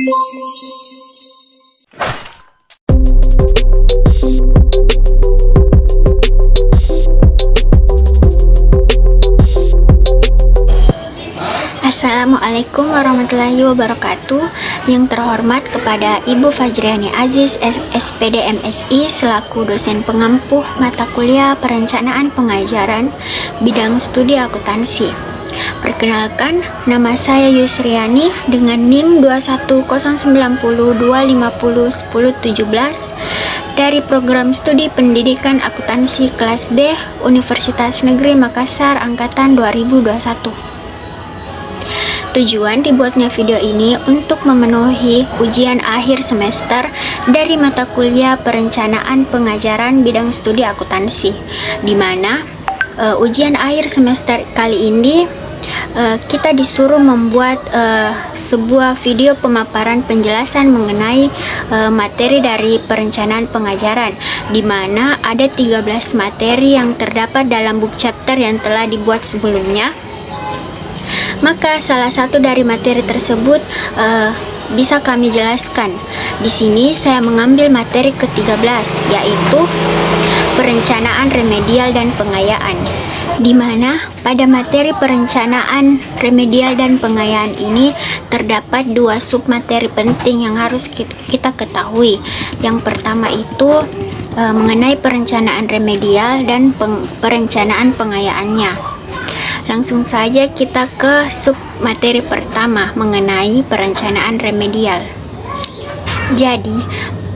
Assalamualaikum warahmatullahi wabarakatuh. Yang terhormat kepada Ibu Fajriani Aziz, SPD MSI, selaku dosen pengampuh mata kuliah perencanaan pengajaran bidang studi akuntansi. Perkenalkan, nama saya Yusriani dengan NIM 2109025010117 dari program studi pendidikan akuntansi kelas B Universitas Negeri Makassar angkatan 2021. Tujuan dibuatnya video ini untuk memenuhi ujian akhir semester dari mata kuliah perencanaan pengajaran bidang studi akuntansi, di mana ujian akhir semester kali ini kita disuruh membuat sebuah video pemaparan penjelasan mengenai materi dari perencanaan pengajaran, di mana ada 13 materi yang terdapat dalam book chapter yang telah dibuat sebelumnya. Maka salah satu dari materi tersebut bisa kami jelaskan. Di sini saya mengambil materi ke-13, yaitu perencanaan remedial dan pengayaan, di mana pada materi perencanaan remedial dan pengayaan ini terdapat dua submateri penting yang harus kita ketahui. Yang pertama itu mengenai perencanaan remedial dan perencanaan pengayaannya. Langsung saja kita ke sub materi pertama mengenai perencanaan remedial. Jadi,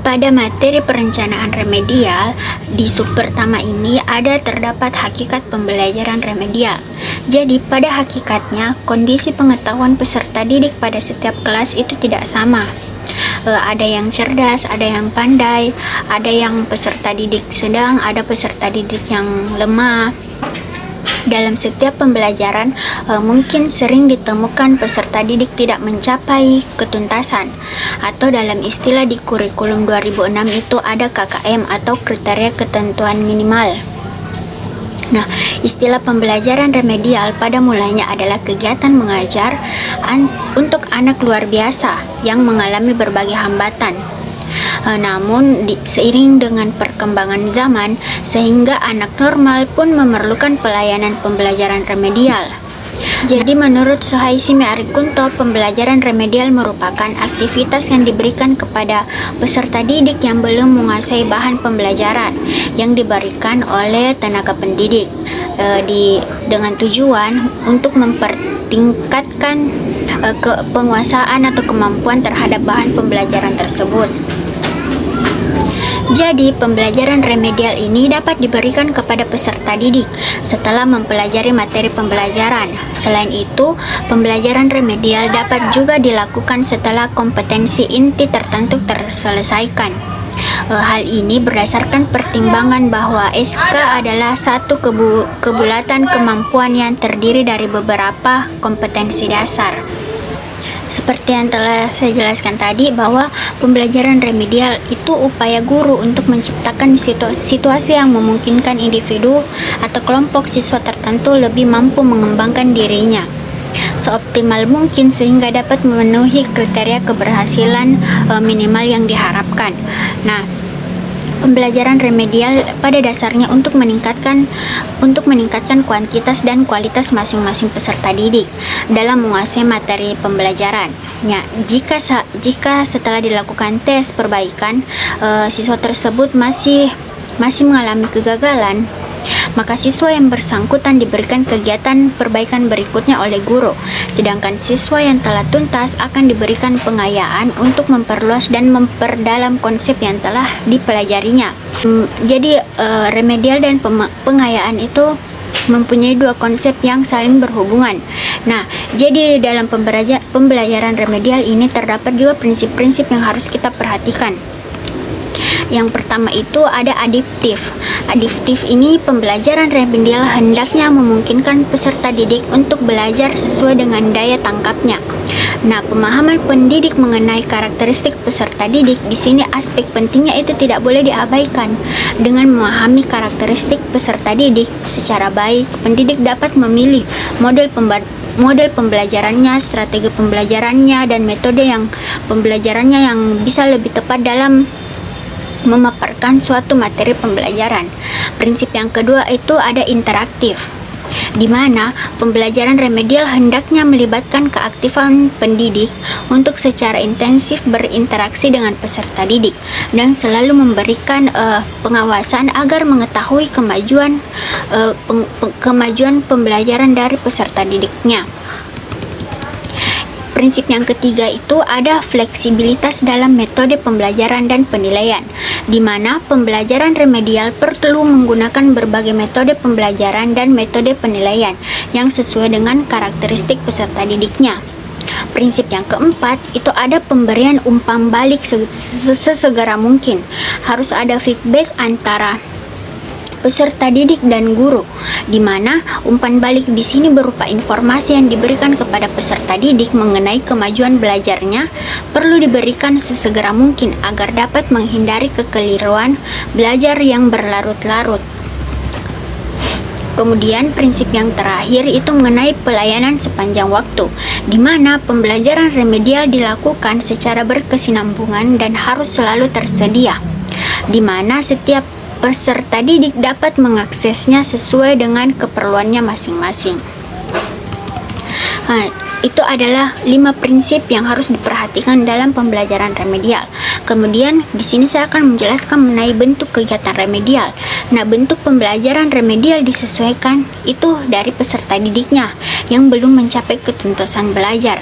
pada materi perencanaan remedial di sub pertama ini terdapat hakikat pembelajaran remedial. Jadi, pada hakikatnya kondisi pengetahuan peserta didik pada setiap kelas itu tidak sama. Ada yang cerdas, ada yang pandai, ada yang peserta didik sedang, ada peserta didik yang lemah. Dalam setiap pembelajaran, mungkin sering ditemukan peserta didik tidak mencapai ketuntasan, atau dalam istilah di kurikulum 2006 itu ada KKM atau kriteria ketentuan minimal. Nah, istilah pembelajaran remedial pada mulanya adalah kegiatan mengajar untuk anak luar biasa yang mengalami berbagai hambatan. Namun seiring dengan perkembangan zaman, sehingga anak normal pun memerlukan pelayanan pembelajaran remedial. Jadi menurut Suhaisimi Arikunto, pembelajaran remedial merupakan aktivitas yang diberikan kepada peserta didik yang belum menguasai bahan pembelajaran yang diberikan oleh tenaga pendidik, dengan tujuan untuk mempertingkatkan penguasaan atau kemampuan terhadap bahan pembelajaran tersebut. Jadi, pembelajaran remedial ini dapat diberikan kepada peserta didik setelah mempelajari materi pembelajaran. Selain itu, pembelajaran remedial dapat juga dilakukan setelah kompetensi inti tertentu terselesaikan. Hal ini berdasarkan pertimbangan bahwa SK adalah satu kebulatan kemampuan yang terdiri dari beberapa kompetensi dasar. Seperti yang telah saya jelaskan tadi, bahwa pembelajaran remedial itu upaya guru untuk menciptakan situasi yang memungkinkan individu atau kelompok siswa tertentu lebih mampu mengembangkan dirinya seoptimal mungkin sehingga dapat memenuhi kriteria keberhasilan minimal yang diharapkan. Nah, pembelajaran remedial pada dasarnya untuk meningkatkan kuantitas dan kualitas masing-masing peserta didik dalam menguasai materi pembelajaran. Ya, jika setelah dilakukan tes perbaikan siswa tersebut masih mengalami kegagalan, maka siswa yang bersangkutan diberikan kegiatan perbaikan berikutnya oleh guru, sedangkan siswa yang telah tuntas akan diberikan pengayaan untuk memperluas dan memperdalam konsep yang telah dipelajarinya. Jadi remedial dan pengayaan itu mempunyai dua konsep yang saling berhubungan. Nah, jadi dalam pembelajaran remedial ini terdapat juga prinsip-prinsip yang harus kita perhatikan. Yang pertama itu ada adiptif. Adiptif ini pembelajaran remedial hendaknya memungkinkan peserta didik untuk belajar sesuai dengan daya tangkapnya. Nah, pemahaman pendidik mengenai karakteristik peserta didik di sini aspek pentingnya itu tidak boleh diabaikan. Dengan memahami karakteristik peserta didik secara baik, pendidik dapat memilih model model pembelajarannya, strategi pembelajarannya, dan metode yang pembelajarannya yang bisa lebih tepat dalam memaparkan suatu materi pembelajaran. Prinsip yang kedua itu ada interaktif, di mana pembelajaran remedial hendaknya melibatkan keaktifan pendidik untuk secara intensif berinteraksi dengan peserta didik dan selalu memberikan pengawasan agar mengetahui kemajuan pembelajaran dari peserta didiknya. Prinsip yang ketiga itu ada fleksibilitas dalam metode pembelajaran dan penilaian, di mana pembelajaran remedial perlu menggunakan berbagai metode pembelajaran dan metode penilaian yang sesuai dengan karakteristik peserta didiknya. Prinsip yang keempat itu ada pemberian umpan balik sesegera mungkin. Harus ada feedback antara peserta didik dan guru, di mana umpan balik di sini berupa informasi yang diberikan kepada peserta didik mengenai kemajuan belajarnya perlu diberikan sesegera mungkin agar dapat menghindari kekeliruan belajar yang berlarut-larut. Kemudian prinsip yang terakhir itu mengenai pelayanan sepanjang waktu, di mana pembelajaran remedial dilakukan secara berkesinambungan dan harus selalu tersedia, di mana setiap peserta didik dapat mengaksesnya sesuai dengan keperluannya masing-masing. Itu adalah 5 prinsip yang harus diperhatikan dalam pembelajaran remedial. Kemudian di sini saya akan menjelaskan mengenai bentuk kegiatan remedial. Nah, bentuk pembelajaran remedial disesuaikan itu dari peserta didiknya yang belum mencapai ketuntasan belajar.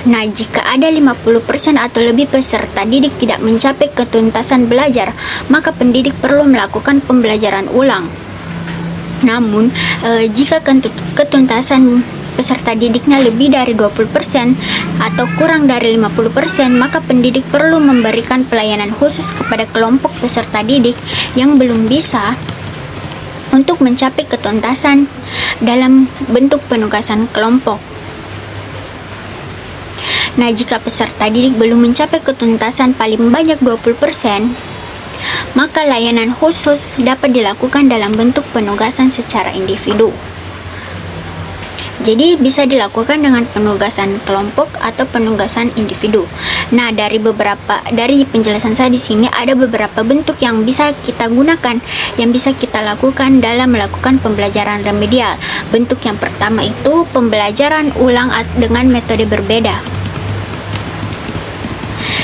Nah, jika ada 50% atau lebih peserta didik tidak mencapai ketuntasan belajar, maka pendidik perlu melakukan pembelajaran ulang. Namun, jika ketuntasan peserta didiknya lebih dari 20% atau kurang dari 50%, maka pendidik perlu memberikan pelayanan khusus kepada kelompok peserta didik yang belum bisa untuk mencapai ketuntasan dalam bentuk penugasan kelompok. Nah, jika peserta didik belum mencapai ketuntasan paling banyak 20%, maka layanan khusus dapat dilakukan dalam bentuk penugasan secara individu. Jadi bisa dilakukan dengan penugasan kelompok atau penugasan individu. Nah, dari penjelasan saya di sini ada beberapa bentuk yang bisa kita gunakan, yang bisa kita lakukan dalam melakukan pembelajaran remedial. Bentuk yang pertama itu pembelajaran ulang dengan metode berbeda,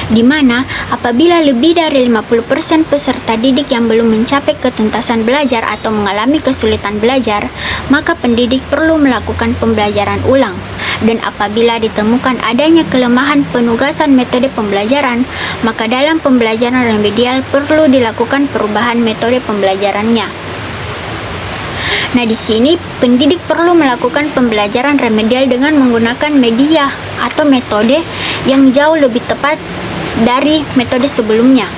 di mana apabila lebih dari 50% peserta didik yang belum mencapai ketuntasan belajar atau mengalami kesulitan belajar, maka pendidik perlu melakukan pembelajaran ulang. Dan apabila ditemukan adanya kelemahan penugasan metode pembelajaran, maka dalam pembelajaran remedial perlu dilakukan perubahan metode pembelajarannya. Nah, di sini pendidik perlu melakukan pembelajaran remedial dengan menggunakan media atau metode yang jauh lebih tepat dari metode sebelumnya.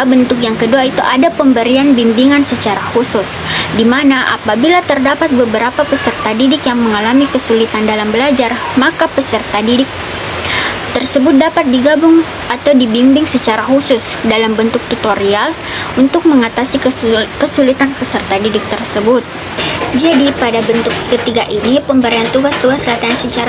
Bentuk yang kedua itu ada pemberian bimbingan secara khusus, di mana apabila terdapat beberapa peserta didik yang mengalami kesulitan dalam belajar, maka peserta didik tersebut dapat digabung atau dibimbing secara khusus dalam bentuk tutorial untuk mengatasi kesulitan peserta didik tersebut. Jadi pada bentuk ketiga ini pemberian tugas-tugas latihan secara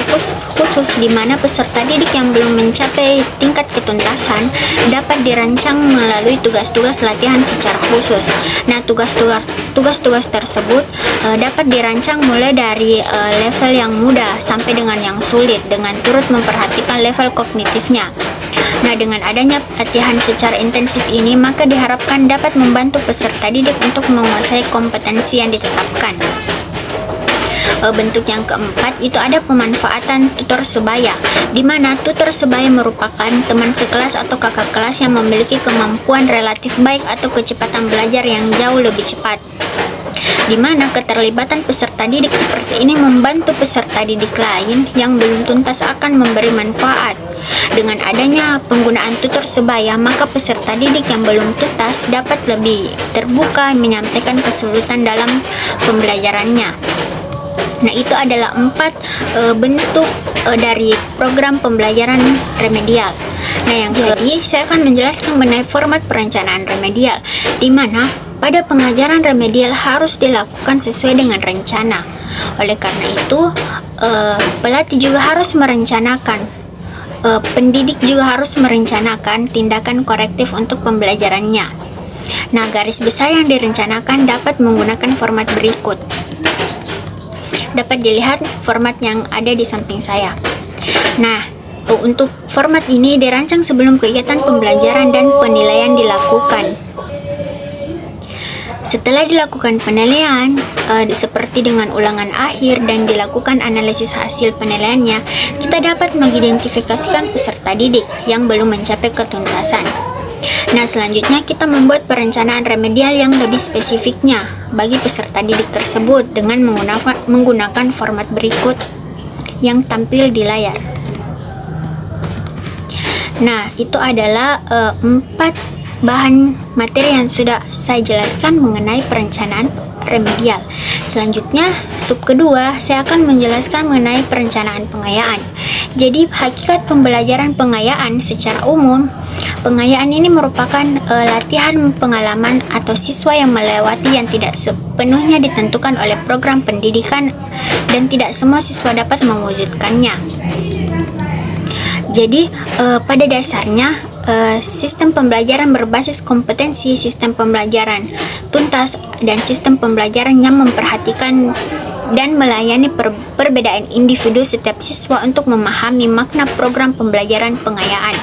khusus, di mana peserta didik yang belum mencapai tingkat ketuntasan dapat dirancang melalui tugas-tugas latihan secara khusus. Nah, tugas-tugas tersebut dapat dirancang mulai dari level yang mudah sampai dengan yang sulit dengan turut memperhatikan level kognitifnya. Nah, dengan adanya latihan secara intensif ini, maka diharapkan dapat membantu peserta didik untuk menguasai kompetensi yang ditetapkan. Bentuk yang keempat itu ada pemanfaatan tutor sebaya, di mana tutor sebaya merupakan teman sekelas atau kakak kelas yang memiliki kemampuan relatif baik atau kecepatan belajar yang jauh lebih cepat, di mana keterlibatan peserta didik seperti ini membantu peserta didik lain yang belum tuntas akan memberi manfaat. Dengan adanya penggunaan tutor sebaya, maka peserta didik yang belum tuntas dapat lebih terbuka menyampaikan kesulitan dalam pembelajarannya. Nah, itu adalah 4 bentuk dari program pembelajaran remedial. Nah, yang jadi saya akan menjelaskan mengenai format perencanaan remedial, di mana pada pengajaran remedial harus dilakukan sesuai dengan rencana. Oleh karena itu, pelatih juga harus merencanakan, pendidik juga harus merencanakan tindakan korektif untuk pembelajarannya. Nah, garis besar yang direncanakan dapat menggunakan format berikut. Dapat dilihat format yang ada di samping saya. Nah, untuk format ini dirancang sebelum kegiatan pembelajaran dan penilaian dilakukan. Setelah dilakukan penilaian, seperti dengan ulangan akhir dan dilakukan analisis hasil penilaiannya, kita dapat mengidentifikasikan peserta didik yang belum mencapai ketuntasan. Nah, selanjutnya kita membuat perencanaan remedial yang lebih spesifiknya bagi peserta didik tersebut dengan menggunakan format berikut yang tampil di layar. Nah, itu adalah 4 bahan materi yang sudah saya jelaskan mengenai perencanaan remedial. Selanjutnya, sub kedua, saya akan menjelaskan mengenai perencanaan pengayaan. Jadi, hakikat pembelajaran pengayaan secara umum, pengayaan ini merupakan latihan pengalaman atau siswa yang melewati yang tidak sepenuhnya ditentukan oleh program pendidikan dan tidak semua siswa dapat mewujudkannya. Jadi, pada dasarnya, sistem pembelajaran berbasis kompetensi, sistem pembelajaran tuntas, dan sistem pembelajaran yang memperhatikan dan melayani perbedaan individu setiap siswa untuk memahami makna program pembelajaran pengayaan.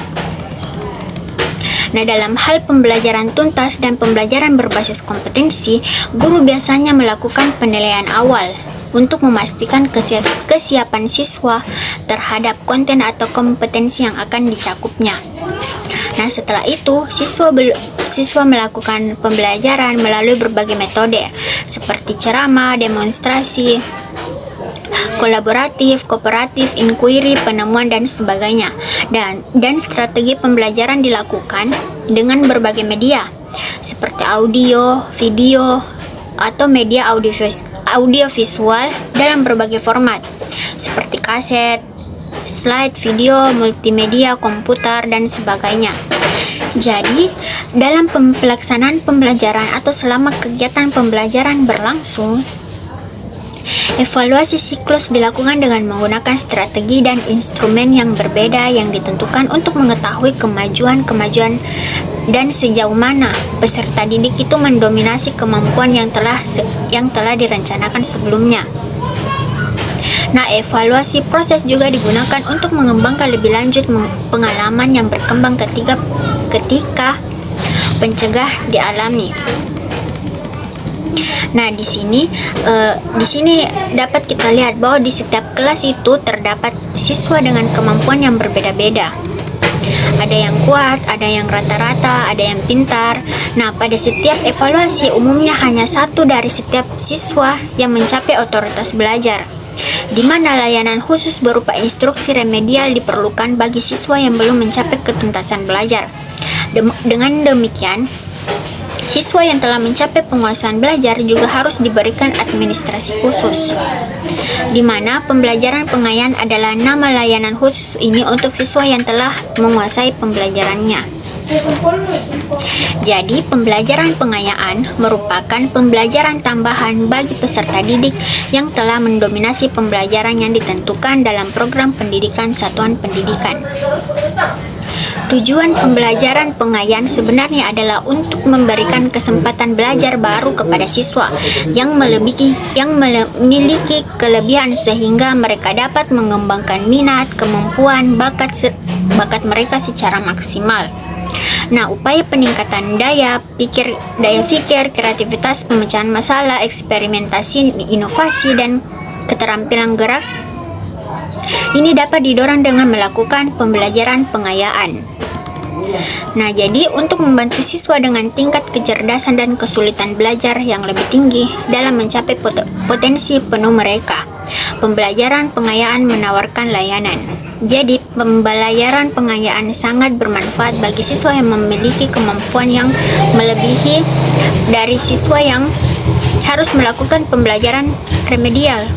Nah, dalam hal pembelajaran tuntas dan pembelajaran berbasis kompetensi, guru biasanya melakukan penilaian awal untuk memastikan kesiapan siswa terhadap konten atau kompetensi yang akan dicakupnya. Nah, setelah itu, siswa melakukan pembelajaran melalui berbagai metode, seperti ceramah, demonstrasi, kolaboratif, kooperatif, inquiry, penemuan, dan sebagainya. Dan strategi pembelajaran dilakukan dengan berbagai media, seperti audio, video, atau media audiovisual dalam berbagai format, seperti kaset, slide, video, multimedia, komputer, dan sebagainya. Jadi, dalam pelaksanaan pembelajaran atau selama kegiatan pembelajaran berlangsung, evaluasi siklus dilakukan dengan menggunakan strategi dan instrumen yang berbeda yang ditentukan untuk mengetahui kemajuan dan sejauh mana peserta didik itu mendominasi kemampuan yang telah direncanakan sebelumnya. Nah, evaluasi proses juga digunakan untuk mengembangkan lebih lanjut pengalaman yang berkembang ketika pencegah dialami. Nah, di sini dapat kita lihat bahwa di setiap kelas itu terdapat siswa dengan kemampuan yang berbeda-beda. Ada yang kuat, ada yang rata-rata, ada yang pintar. Nah, pada setiap evaluasi umumnya hanya satu dari setiap siswa yang mencapai otoritas belajar, di mana layanan khusus berupa instruksi remedial diperlukan bagi siswa yang belum mencapai ketuntasan belajar. Dengan demikian, siswa yang telah mencapai penguasaan belajar juga harus diberikan administrasi khusus, di mana pembelajaran pengayaan adalah nama layanan khusus ini untuk siswa yang telah menguasai pembelajarannya. Jadi, pembelajaran pengayaan merupakan pembelajaran tambahan bagi peserta didik yang telah mendominasi pembelajaran yang ditentukan dalam program pendidikan satuan pendidikan. Tujuan pembelajaran pengayaan sebenarnya adalah untuk memberikan kesempatan belajar baru kepada siswa yang memiliki kelebihan sehingga mereka dapat mengembangkan minat, kemampuan, bakat mereka secara maksimal. Nah, upaya peningkatan daya pikir, kreativitas, pemecahan masalah, eksperimentasi, inovasi, dan keterampilan gerak ini dapat didorong dengan melakukan pembelajaran pengayaan. Nah, jadi untuk membantu siswa dengan tingkat kecerdasan dan kesulitan belajar yang lebih tinggi dalam mencapai potensi penuh mereka, pembelajaran pengayaan menawarkan layanan. Jadi, pembelajaran pengayaan sangat bermanfaat bagi siswa yang memiliki kemampuan yang melebihi dari siswa yang harus melakukan pembelajaran remedial.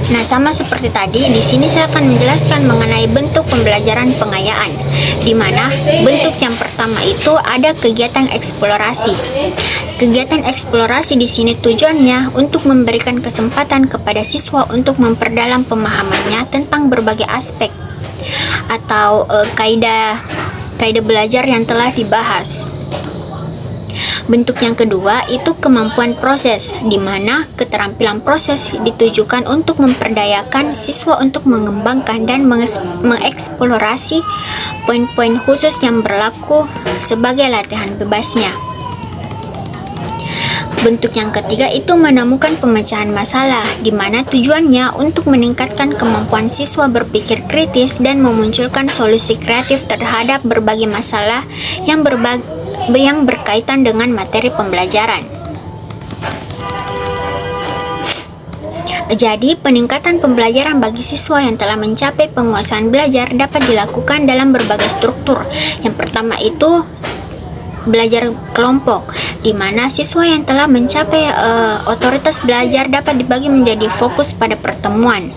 Nah, sama seperti tadi, di sini saya akan menjelaskan mengenai bentuk pembelajaran pengayaan, di mana bentuk yang pertama itu ada kegiatan eksplorasi. Kegiatan eksplorasi di sini tujuannya untuk memberikan kesempatan kepada siswa untuk memperdalam pemahamannya tentang berbagai aspek atau kaidah belajar yang telah dibahas. Bentuk yang kedua itu kemampuan proses, di mana keterampilan proses ditujukan untuk memperdayakan siswa untuk mengembangkan dan mengeksplorasi poin-poin khusus yang berlaku sebagai latihan bebasnya. Bentuk yang ketiga itu menemukan pemecahan masalah, di mana tujuannya untuk meningkatkan kemampuan siswa berpikir kritis dan memunculkan solusi kreatif terhadap berbagai masalah yang berkaitan dengan materi pembelajaran. Jadi, peningkatan pembelajaran bagi siswa yang telah mencapai penguasaan belajar dapat dilakukan dalam berbagai struktur. Yang pertama itu belajar kelompok, di mana siswa yang telah mencapai otoritas belajar dapat dibagi menjadi fokus pada pertemuan,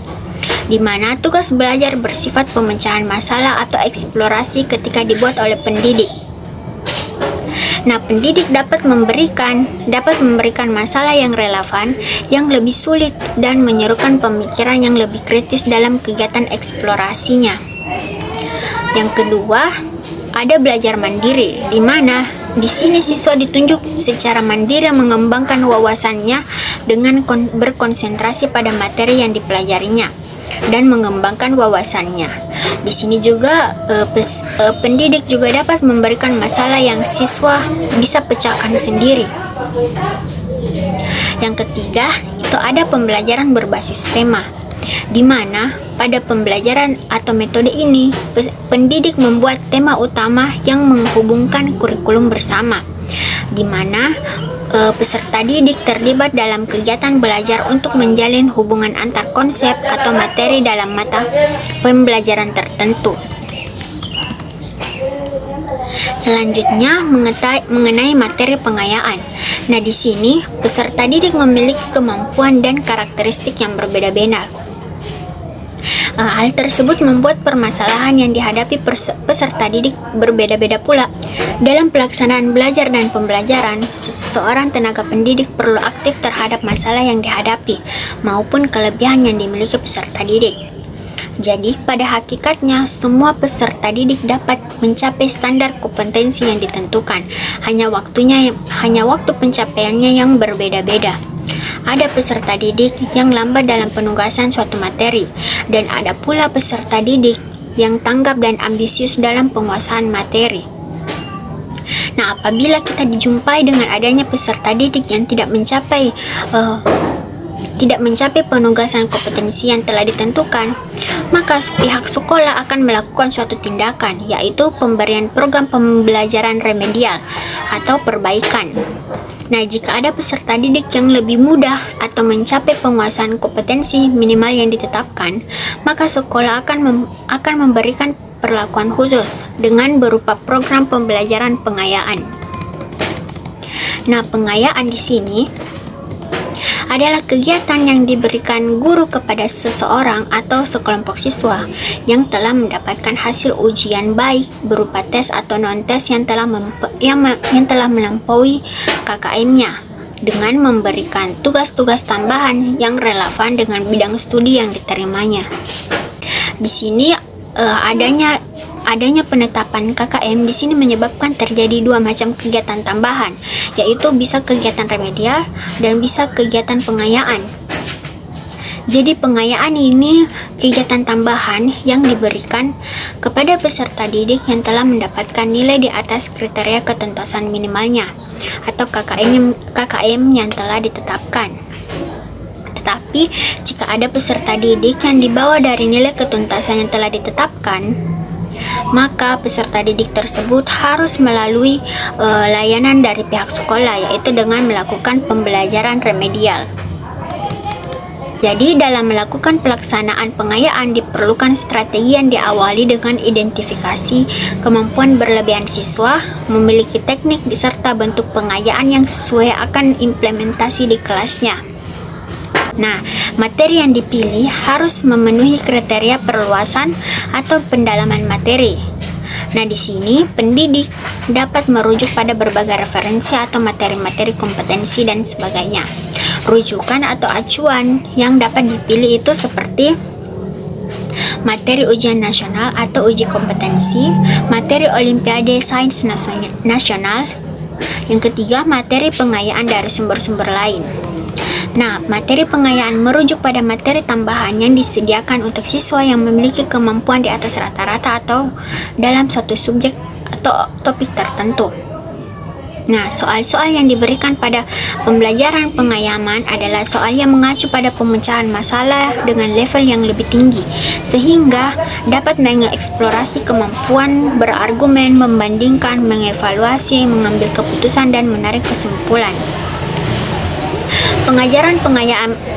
di mana tugas belajar bersifat pemecahan masalah atau eksplorasi ketika dibuat oleh pendidik. Nah, pendidik dapat memberikan masalah yang relevan, yang lebih sulit, dan menyerukan pemikiran yang lebih kritis dalam kegiatan eksplorasinya. Yang kedua, ada belajar mandiri, di mana di sini siswa ditunjuk secara mandiri mengembangkan wawasannya dengan berkonsentrasi pada materi yang dipelajarinya dan mengembangkan wawasannya. Di sini juga pendidik juga dapat memberikan masalah yang siswa bisa pecahkan sendiri. Yang ketiga, itu ada pembelajaran berbasis tema, di mana pada pembelajaran atau metode ini pendidik membuat tema utama yang menghubungkan kurikulum bersama, di mana peserta didik terlibat dalam kegiatan belajar untuk menjalin hubungan antar konsep atau materi dalam mata pembelajaran tertentu. Selanjutnya, mengenai materi pengayaan. Nah, di sini peserta didik memiliki kemampuan dan karakteristik yang berbeda-beda. Hal tersebut membuat permasalahan yang dihadapi peserta didik berbeda-beda pula. Dalam pelaksanaan belajar dan pembelajaran, seorang tenaga pendidik perlu aktif terhadap masalah yang dihadapi maupun kelebihan yang dimiliki peserta didik. Jadi, pada hakikatnya, semua peserta didik dapat mencapai standar kompetensi yang ditentukan. Hanya waktu pencapaiannya yang berbeda-beda. Ada peserta didik yang lambat dalam penugasan suatu materi, dan ada pula peserta didik yang tanggap dan ambisius dalam penguasaan materi. Nah, apabila kita dijumpai dengan adanya peserta didik yang tidak mencapai penugasan kompetensi yang telah ditentukan, maka pihak sekolah akan melakukan suatu tindakan, yaitu pemberian program pembelajaran remedial atau perbaikan. Nah, jika ada peserta didik yang lebih mudah atau mencapai penguasaan kompetensi minimal yang ditetapkan, maka sekolah akan memberikan perlakuan khusus dengan berupa program pembelajaran pengayaan. Nah, pengayaan di sini adalah kegiatan yang diberikan guru kepada seseorang atau sekelompok siswa yang telah mendapatkan hasil ujian baik berupa tes atau non-tes yang telah melampaui KKM-nya, dengan memberikan tugas-tugas tambahan yang relevan dengan bidang studi yang diterimanya. Di sini adanya penetapan KKM di sini menyebabkan terjadi dua macam kegiatan tambahan, yaitu bisa kegiatan remedial dan bisa kegiatan pengayaan. Jadi pengayaan ini kegiatan tambahan yang diberikan kepada peserta didik yang telah mendapatkan nilai di atas kriteria ketuntasan minimalnya atau KKM yang telah ditetapkan. Tetapi jika ada peserta didik yang dibawa dari nilai ketuntasan yang telah ditetapkan, maka peserta didik tersebut harus melalui layanan dari pihak sekolah, yaitu dengan melakukan pembelajaran remedial. Jadi dalam melakukan pelaksanaan pengayaan diperlukan strategi yang diawali dengan identifikasi kemampuan berlebihan siswa, memiliki teknik serta bentuk pengayaan yang sesuai akan implementasi di kelasnya. Nah, materi yang dipilih harus memenuhi kriteria perluasan atau pendalaman materi. Nah, di sini pendidik dapat merujuk pada berbagai referensi atau materi-materi kompetensi dan sebagainya. Rujukan atau acuan yang dapat dipilih itu seperti materi ujian nasional atau uji kompetensi, materi Olimpiade Sains Nasional. Yang ketiga, materi pengayaan dari sumber-sumber lain. Nah, materi pengayaan merujuk pada materi tambahan yang disediakan untuk siswa yang memiliki kemampuan di atas rata-rata atau dalam suatu subjek atau topik tertentu. Nah, soal-soal yang diberikan pada pembelajaran pengayaman adalah soal yang mengacu pada pemecahan masalah dengan level yang lebih tinggi, sehingga dapat mengeksplorasi kemampuan berargumen, membandingkan, mengevaluasi, mengambil keputusan, dan menarik kesimpulan. Pengajaran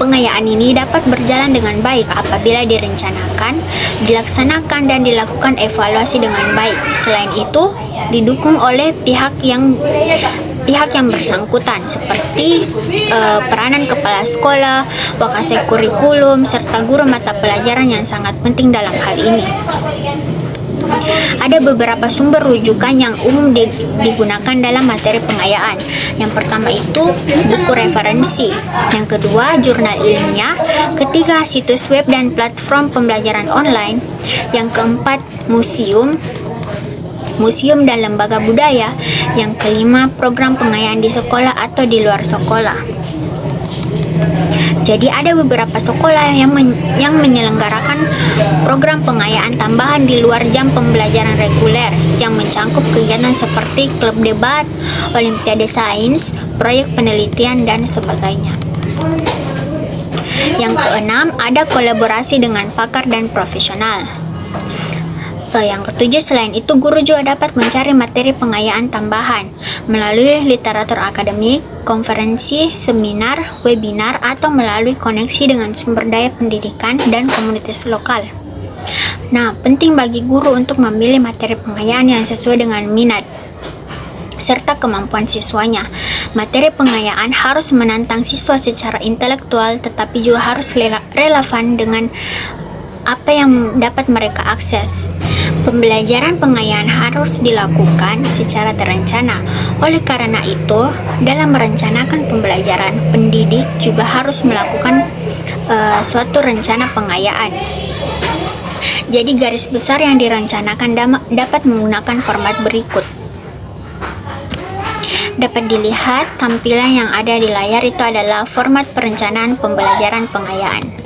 pengayaan ini dapat berjalan dengan baik apabila direncanakan, dilaksanakan, dan dilakukan evaluasi dengan baik. Selain itu, didukung oleh pihak yang bersangkutan seperti peranan kepala sekolah, wakase kurikulum, serta guru mata pelajaran yang sangat penting dalam hal ini. Ada beberapa sumber rujukan yang umum digunakan dalam materi pengayaan. Yang pertama itu buku referensi, yang kedua jurnal ilmiah, ketiga situs web dan platform pembelajaran online, yang keempat museum dan lembaga budaya, yang kelima program pengayaan di sekolah atau di luar sekolah. Jadi ada beberapa sekolah yang menyelenggarakan program pengayaan tambahan di luar jam pembelajaran reguler yang mencangkup kegiatan seperti klub debat, olimpiade sains, proyek penelitian, dan sebagainya. Yang keenam, ada kolaborasi dengan pakar dan profesional. Yang ketujuh, selain itu guru juga dapat mencari materi pengayaan tambahan melalui literatur akademik, konferensi, seminar, webinar, atau melalui koneksi dengan sumber daya pendidikan dan komunitas lokal. Nah, penting bagi guru untuk memilih materi pengayaan yang sesuai dengan minat serta kemampuan siswanya. Materi pengayaan harus menantang siswa secara intelektual, tetapi juga harus relevan dengan apa yang dapat mereka akses. Pembelajaran pengayaan harus dilakukan secara terencana. Oleh karena itu, dalam merencanakan pembelajaran, pendidik juga harus melakukan suatu rencana pengayaan. Jadi garis besar yang direncanakan dapat menggunakan format berikut. Dapat dilihat tampilan yang ada di layar itu adalah format perencanaan pembelajaran pengayaan.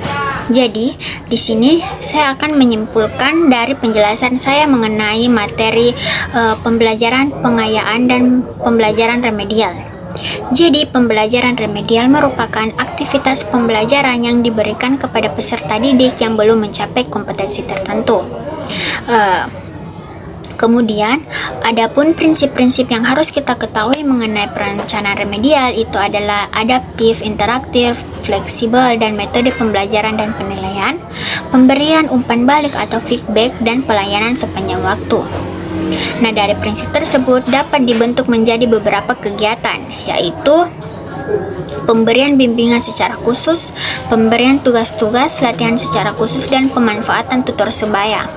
Jadi, di sini saya akan menyimpulkan dari penjelasan saya mengenai materi pembelajaran pengayaan dan pembelajaran remedial. Jadi, pembelajaran remedial merupakan aktivitas pembelajaran yang diberikan kepada peserta didik yang belum mencapai kompetensi tertentu. Kemudian, adapun prinsip-prinsip yang harus kita ketahui mengenai perencanaan remedial itu adalah adaptif, interaktif, fleksibel, dan metode pembelajaran dan penilaian, pemberian umpan balik atau feedback, dan pelayanan sepanjang waktu. Nah, dari prinsip tersebut dapat dibentuk menjadi beberapa kegiatan, yaitu pemberian bimbingan secara khusus, pemberian tugas-tugas, latihan secara khusus, dan pemanfaatan tutor sebaya.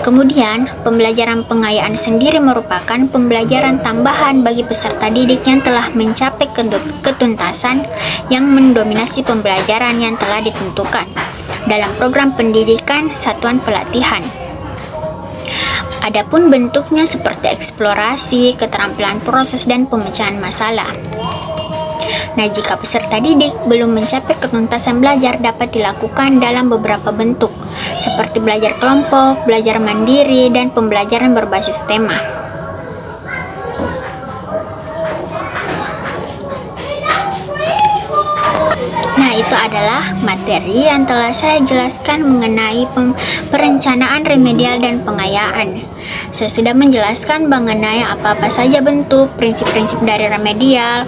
Kemudian, pembelajaran pengayaan sendiri merupakan pembelajaran tambahan bagi peserta didik yang telah mencapai ketuntasan yang mendominasi pembelajaran yang telah ditentukan dalam program pendidikan satuan pelatihan. Adapun bentuknya seperti eksplorasi, keterampilan proses, dan pemecahan masalah. Nah, jika peserta didik belum mencapai ketuntasan belajar, dapat dilakukan dalam beberapa bentuk, seperti belajar kelompok, belajar mandiri, dan pembelajaran berbasis tema. Nah, itu adalah materi yang telah saya jelaskan mengenai perencanaan remedial dan pengayaan. Saya sudah menjelaskan mengenai apa-apa saja bentuk, prinsip-prinsip dari remedial,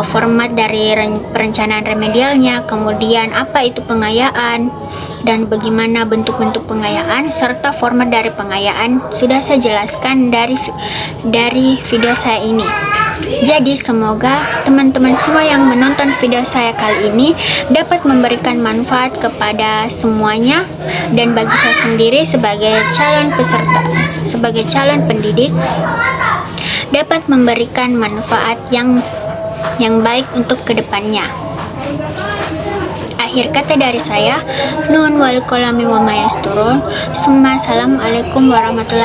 format dari perencanaan remedialnya, kemudian apa itu pengayaan, dan bagaimana bentuk-bentuk pengayaan, serta format dari pengayaan sudah saya jelaskan dari video saya ini. Jadi semoga teman-teman semua yang menonton video saya kali ini dapat memberikan manfaat kepada semuanya, dan bagi saya sendiri sebagai calon peserta, sebagai calon pendidik, dapat memberikan manfaat yang baik untuk kedepannya. Akhir kata dari saya, nun wal kolami wa mayasturun. Assalamualaikum warahmatullahi